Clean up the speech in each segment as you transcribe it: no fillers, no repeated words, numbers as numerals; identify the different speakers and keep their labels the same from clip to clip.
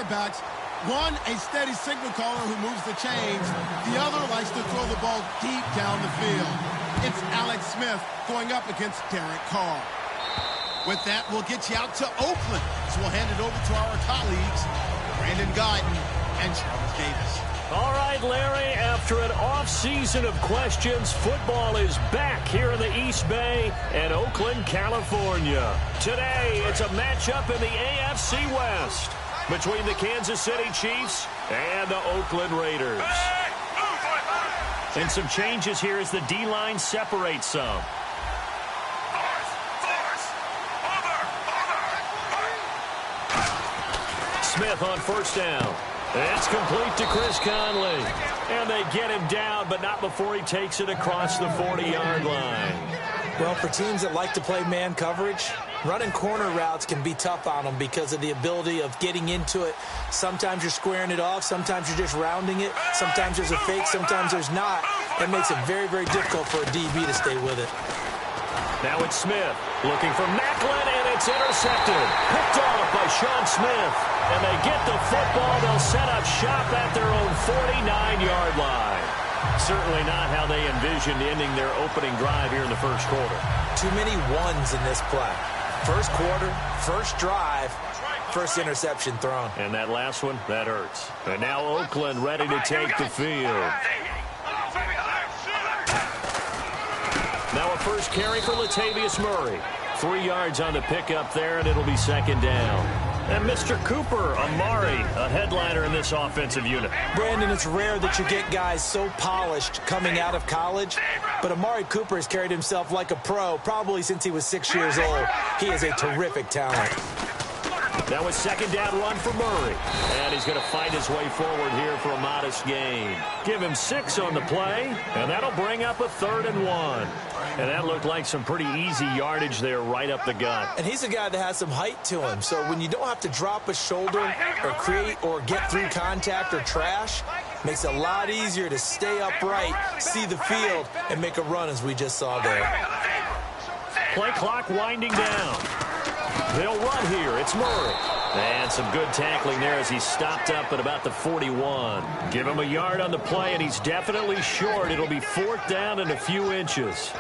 Speaker 1: quarterbacks. One, a steady signal caller who moves the chains. The other likes to throw the ball deep down the field. It's Alex Smith going up against Derek Carr. With that, we'll get you out to Oakland. So we'll hand it over to our colleagues, Brandon Guyton and Charles Davis.
Speaker 2: All right, Larry, after an off-season of questions, football is back here in the East Bay and Oakland, California. Today, it's a matchup in the AFC West between the Kansas City Chiefs and the Oakland Raiders. And some changes here as the D-line separates some. Smith on first down. It's complete to Chris Conley. And they get him down, but not before he takes it across the 40-yard line.
Speaker 3: Well, for teams that like to play man coverage, running corner routes can be tough on them because of the ability of getting into it. Sometimes you're squaring it off. Sometimes you're just rounding it. Sometimes there's a fake. Sometimes there's not. It makes it very, very difficult for a DB to stay with it.
Speaker 2: Now it's Smith looking for Macklin, and it's intercepted. Picked off by Sean Smith. And they get the football. They'll set up shop at their own 49-yard line. Certainly not how they envisioned ending their opening drive here in the first quarter.
Speaker 3: Too many ones in this play. First quarter, first drive, first interception thrown.
Speaker 2: And that last one, that hurts. And now Oakland ready to take the field. Now a first carry for Latavius Murray. 3 yards on the pickup there, and it'll be second down. And Mr. Cooper, Amari, a headliner in this offensive unit.
Speaker 3: Brandon, it's rare that you get guys so polished coming out of college, but Amari Cooper has carried himself like a pro probably since he was 6 years old. He is a terrific talent.
Speaker 2: That was second down run for Murray. And he's going to fight his way forward here for a modest gain. Give him 6 on the play, and that'll bring up a 3rd and 1. And that looked like some pretty easy yardage there right up the gut.
Speaker 3: And he's a guy that has some height to him. So when you don't have to drop a shoulder or create or get through contact or trash, makes it a lot easier to stay upright, see the field, and make a run as we just saw there.
Speaker 2: Play clock winding down. They'll run here. It's Murray. And some good tackling there as he stopped up at about the 41. Give him a yard on the play, and he's definitely short. It'll be 4th down and a few inches.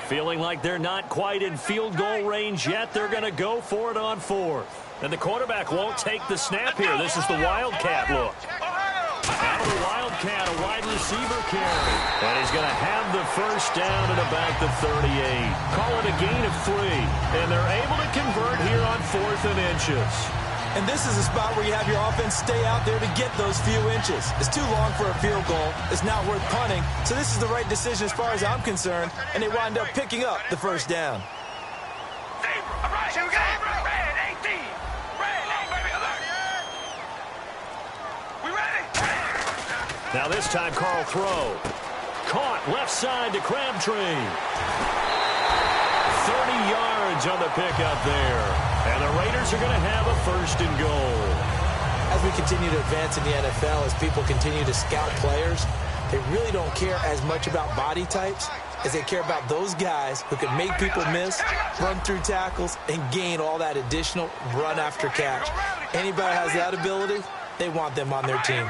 Speaker 2: Feeling like they're not quite in field goal range yet. They're going to go for it on 4th. And the quarterback won't take the snap here. This is the Wildcat look. Out of the Wildcat, a wide receiver carry. And he's going to have the first down at about the 38. Call it a gain of 3. And they're able to convert here on 4th and inches.
Speaker 3: And this is a spot where you have your offense stay out there to get those few inches. It's too long for a field goal. It's not worth punting. So this is the right decision as far as I'm concerned. And they wind up picking up the first down.
Speaker 2: Now this time Carl throw. Caught left side to Crabtree. 30 yards on the pickup there. And the Raiders are going to have a 1st and goal.
Speaker 3: As we continue to advance in the NFL, as people continue to scout players, they really don't care as much about body types as they care about those guys who can make people miss, run through tackles, and gain all that additional run after catch. Anybody has that ability, they want them on their team.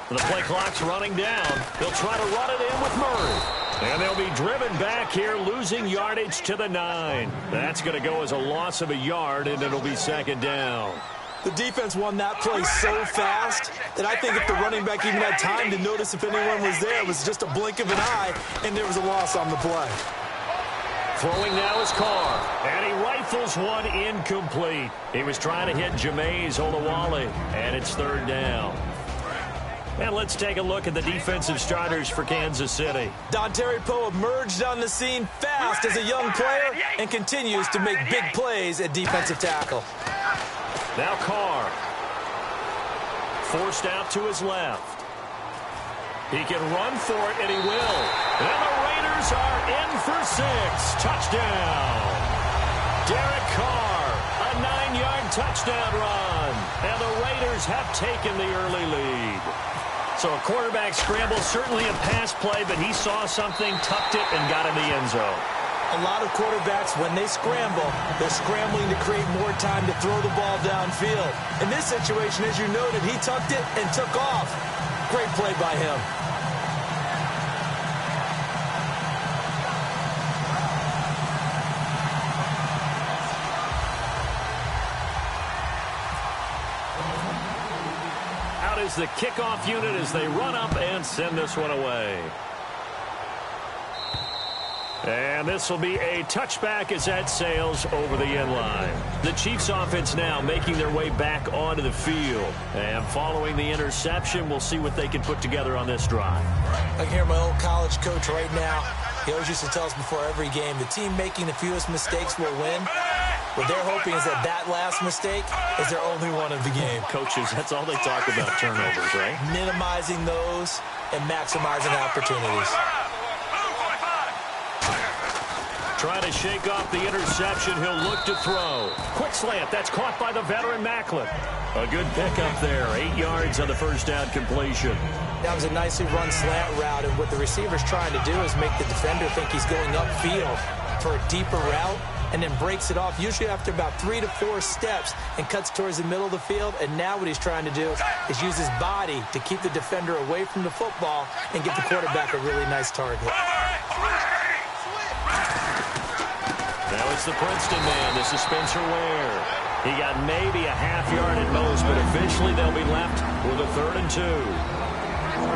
Speaker 2: The play clock's running down. They'll try to run it in with Murray. And they'll be driven back here, losing yardage to the 9. That's going to go as a loss of a yard, and it'll be second down.
Speaker 3: The defense won that play so fast that I think if the running back even had time to notice if anyone was there, it was just a blink of an eye, and there was a loss on the play.
Speaker 2: Throwing now is Carr, and he rifles one incomplete. He was trying to hit Jameis Olawale, and it's 3rd down. And let's take a look at the defensive starters for Kansas City.
Speaker 3: Dontari Poe emerged on the scene fast as a young player and continues to make big plays at defensive tackle.
Speaker 2: Now Carr. Forced out to his left. He can run for it, and he will. And the Raiders are in for 6. Touchdown. Derek Carr, a 9-yard touchdown run. And the Raiders have taken the early lead. So a quarterback scramble, certainly a pass play, but he saw something, tucked it, and got in the end zone.
Speaker 3: A lot of quarterbacks, when they scramble, they're scrambling to create more time to throw the ball downfield. In this situation, as you noted, he tucked it and took off. Great play by him.
Speaker 2: Out is the kickoff unit as they run up and send this one away. And this will be a touchback as that sails over the end line. The Chiefs offense now making their way back onto the field. And following the interception, we'll see what they can put together on this drive.
Speaker 3: I can hear my old college coach right now. He always used to tell us before every game, the team making the fewest mistakes will win. What they're hoping is that that last mistake is their only one of the game.
Speaker 2: Coaches, that's all they talk about, turnovers, right?
Speaker 3: Minimizing those and maximizing opportunities.
Speaker 2: Trying to shake off the interception. He'll look to throw. Quick slant. That's caught by the veteran Macklin. A good pickup there. 8 yards on the first down completion.
Speaker 3: That was a nicely run slant route, and what the receiver's trying to do is make the defender think he's going upfield for a deeper route, and then breaks it off, usually after about 3 to 4 steps, and cuts towards the middle of the field. And now what he's trying to do is use his body to keep the defender away from the football and give the quarterback a really nice target.
Speaker 2: Now it's the Princeton man. This is Spencer Ware. He got maybe a half yard at most, but officially they'll be left with a 3rd and 2.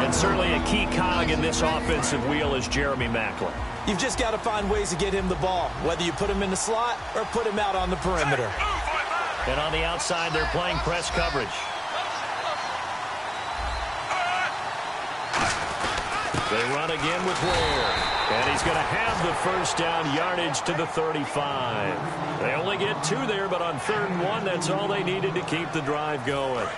Speaker 2: And certainly a key cog in this offensive wheel is Jeremy Macklin.
Speaker 3: You've just got to find ways to get him the ball, whether you put him in the slot or put him out on the perimeter.
Speaker 2: And on the outside, they're playing press coverage. They run again with Ware. And he's going to have the first down yardage to the 35. They only get 2 there, but on 3rd and 1, that's all they needed to keep the drive going.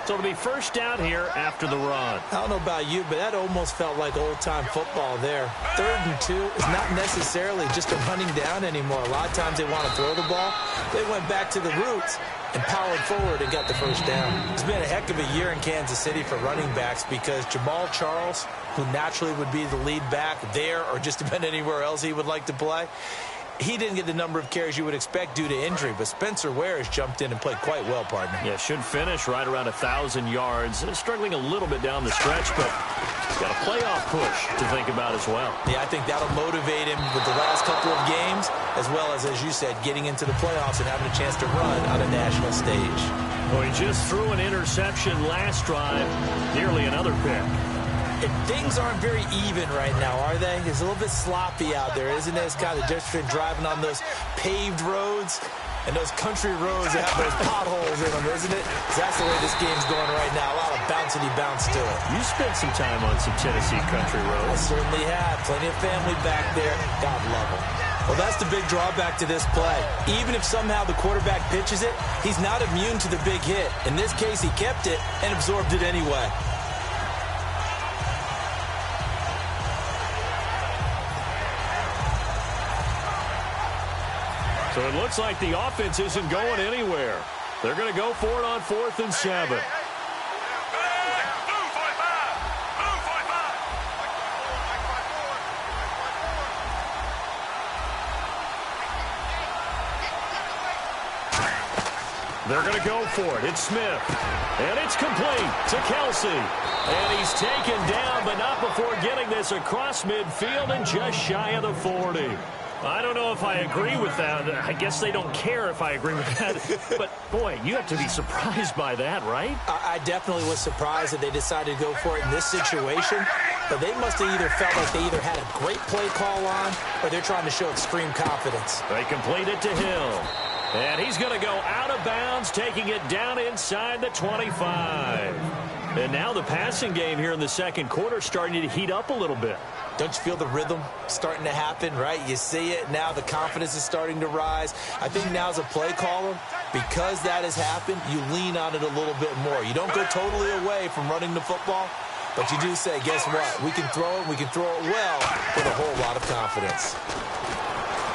Speaker 2: So it'll be first down here after the run.
Speaker 3: I don't know about you, but that almost felt like old-time football there. 3rd and 2 is not necessarily just a running down anymore. A lot of times they want to throw the ball. They went back to the roots and powered forward and got the first down. It's been a heck of a year in Kansas City for running backs because Jamal Charles, who naturally would be the lead back there or just about anywhere else he would like to play, he didn't get the number of carries you would expect due to injury, but Spencer Ware has jumped in and played quite well, partner.
Speaker 2: Yeah, should finish right around 1,000 yards. Struggling a little bit down the stretch, but he's got a playoff push to think about as well.
Speaker 3: Yeah, I think that'll motivate him with the last couple of games, as well as you said, getting into the playoffs and having a chance to run on a national stage.
Speaker 2: Well, he just threw an interception last drive, nearly another pick.
Speaker 3: And things aren't very even right now, are they? It's a little bit sloppy out there, isn't it? It's kind of just been driving on those paved roads and those country roads that have those potholes in them, isn't it? That's the way this game's going right now. A lot of bouncy bounce to it.
Speaker 2: You spent some time on some Tennessee country roads.
Speaker 3: I certainly have. Plenty of family back there. God love them. Well, that's the big drawback to this play. Even if somehow the quarterback pitches it, he's not immune to the big hit. In this case, he kept it and absorbed it anyway.
Speaker 2: So it looks like the offense isn't going anywhere. They're going to go for it on 4th and 7. They're going to go for it. It's Smith. And it's complete to Kelsey. And he's taken down, but not before getting this across midfield and just shy of the 40. I don't know if I agree with that. I guess they don't care if I agree with that. But, boy, you have to be surprised by that, right?
Speaker 3: I definitely was surprised that they decided to go for it in this situation. But they must have either felt like they either had a great play call on or they're trying to show extreme confidence.
Speaker 2: They complete it to Hill. And he's going to go out of bounds, taking it down inside the 25. And now the passing game here in the second quarter starting to heat up a little bit.
Speaker 3: Don't you feel the rhythm starting to happen, right? You see it now. The confidence is starting to rise. I think now as a play caller, because that has happened, you lean on it a little bit more. You don't go totally away from running the football, but you do say, guess what? We can throw it. We can throw it well with a whole lot of confidence.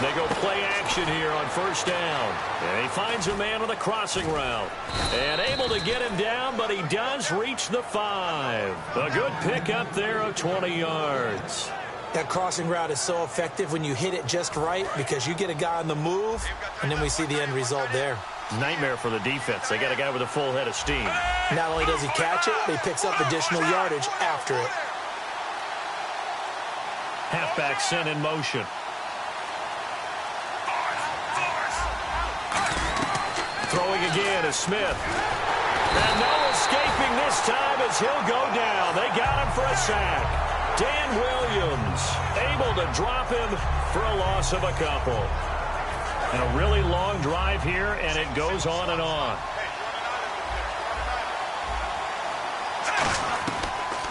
Speaker 2: They go play action here on first down. And he finds a man on the crossing route. And able to get him down, but he does reach the 5. A good pickup there of 20 yards.
Speaker 3: That crossing route is so effective when you hit it just right because you get a guy on the move, and then we see the end result there.
Speaker 2: Nightmare for the defense. They got a guy with a full head of steam.
Speaker 3: Not only does he catch it, but he picks up additional yardage after it.
Speaker 2: Halfback sent in motion. Throwing again is Smith. And no escaping this time as he'll go down. They got him for a sack. Dan Williams able to drop him for a loss of a couple. And a really long drive here, and it goes on and on.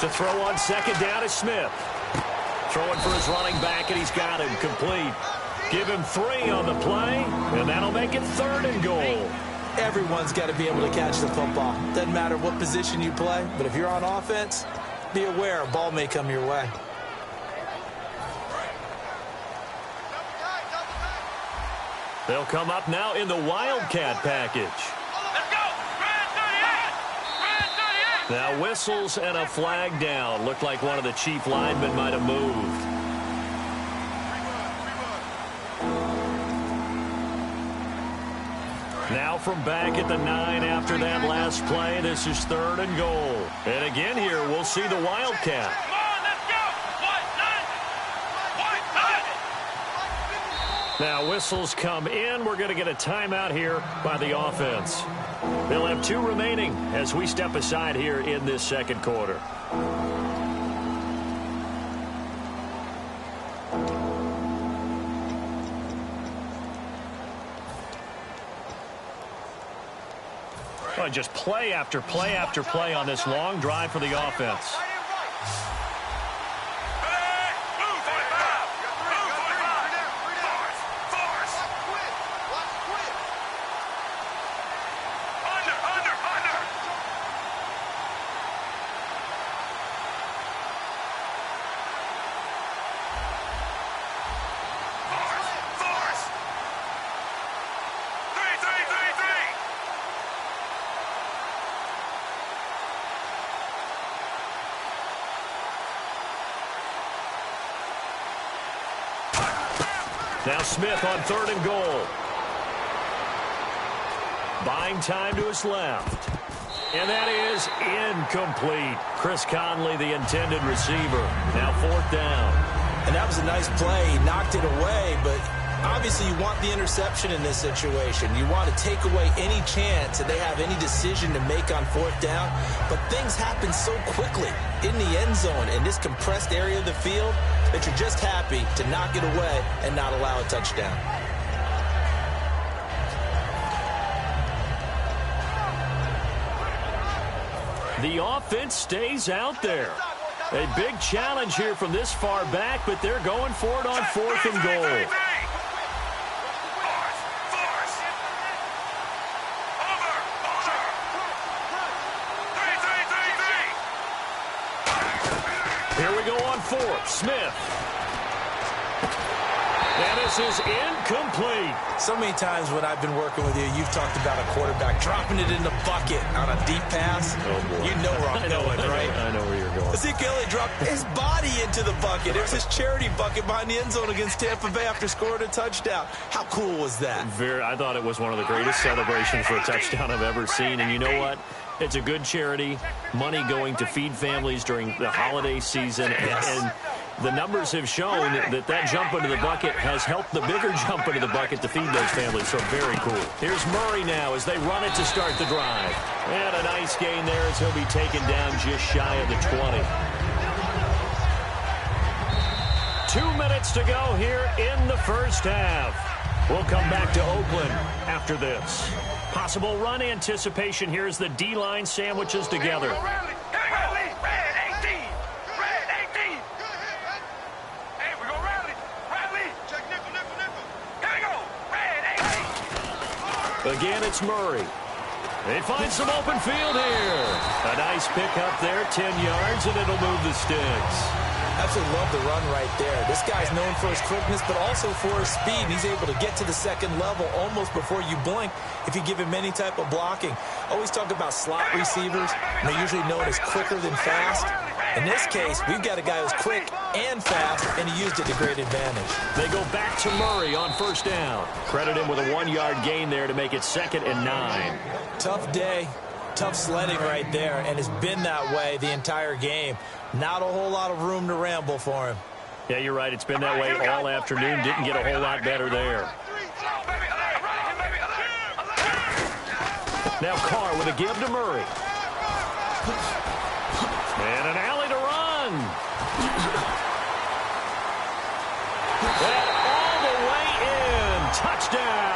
Speaker 2: To throw on second down is Smith. Throwing for his running back, and he's got him complete. Give him 3 on the play, and that'll make it 3rd and goal.
Speaker 3: Everyone's got to be able to catch the football. Doesn't matter what position you play, but if you're on offense, be aware a ball may come your way.
Speaker 2: They'll come up now in the Wildcat package.
Speaker 4: Let's go! Red 38!
Speaker 2: Now whistles and a flag down. Looked like one of the chief linemen might have moved. Now from back at the 9 after that last play, this is 3rd and goal. And again here, we'll see the Wildcat.
Speaker 4: Come on, let's go!
Speaker 2: Now whistles come in. We're going to get a timeout here by the offense. They'll have 2 remaining as we step aside here in this second quarter. Well, just play after play after play on this long drive for the offense. Now Smith on 3rd and goal. Buying time to his left. And that is incomplete. Chris Conley, the intended receiver. Now 4th down.
Speaker 3: And that was a nice play. He knocked it away, but obviously you want the interception in this situation. You want to take away any chance that they have any decision to make on 4th down. But things happen so quickly in the end zone in this compressed area of the field that you're just happy to knock it away and not allow a touchdown.
Speaker 2: The offense stays out there. A big challenge here from this far back, but they're going for it on 4th and goal. Here we go on 4th. Smith. And this is incomplete.
Speaker 3: So many times when I've been working with you, you've talked about a quarterback dropping it in the bucket on a deep pass.
Speaker 2: Oh, boy.
Speaker 3: You know where I'm going, right?
Speaker 2: I know where you're going.
Speaker 3: Ezekiel dropped his body into the bucket. It was his charity bucket behind the end zone against Tampa Bay after scoring a touchdown. How cool was that?
Speaker 2: I thought it was one of the greatest celebrations for a touchdown I've ever seen. And you know what? It's a good charity, money going to feed families during the holiday season. And the numbers have shown that jump into the bucket has helped the bigger jump into the bucket to feed those families. So very cool. Here's Murray now as they run it to start the drive. And a nice gain there as he'll be taken down just shy of the 20. 2 minutes to go here in the first half. We'll come back to Oakland after this. Possible run anticipation here as the D-line sandwiches together. Again, it's Murray. They find some open field here. A nice pickup there, 10 yards, and it'll move the sticks.
Speaker 3: Absolutely love the run right there. This guy's known for his quickness, but also for his speed. And he's able to get to the second level almost before you blink if you give him any type of blocking. Always talk about slot receivers, and they're usually known as quicker than fast. In this case, we've got a guy who's quick and fast, and he used it to great advantage.
Speaker 2: They go back to Murray on first down. Credit him with a 1-yard gain there to make it 2nd and 9.
Speaker 3: Tough day. Tough sledding right there, and it's been that way the entire game. Not a whole lot of room to ramble for him.
Speaker 2: Yeah, you're right. It's been that way all afternoon. Didn't get a whole lot better there. Now Carr with a give to Murray. And an alley to run. And all the way in. Touchdown.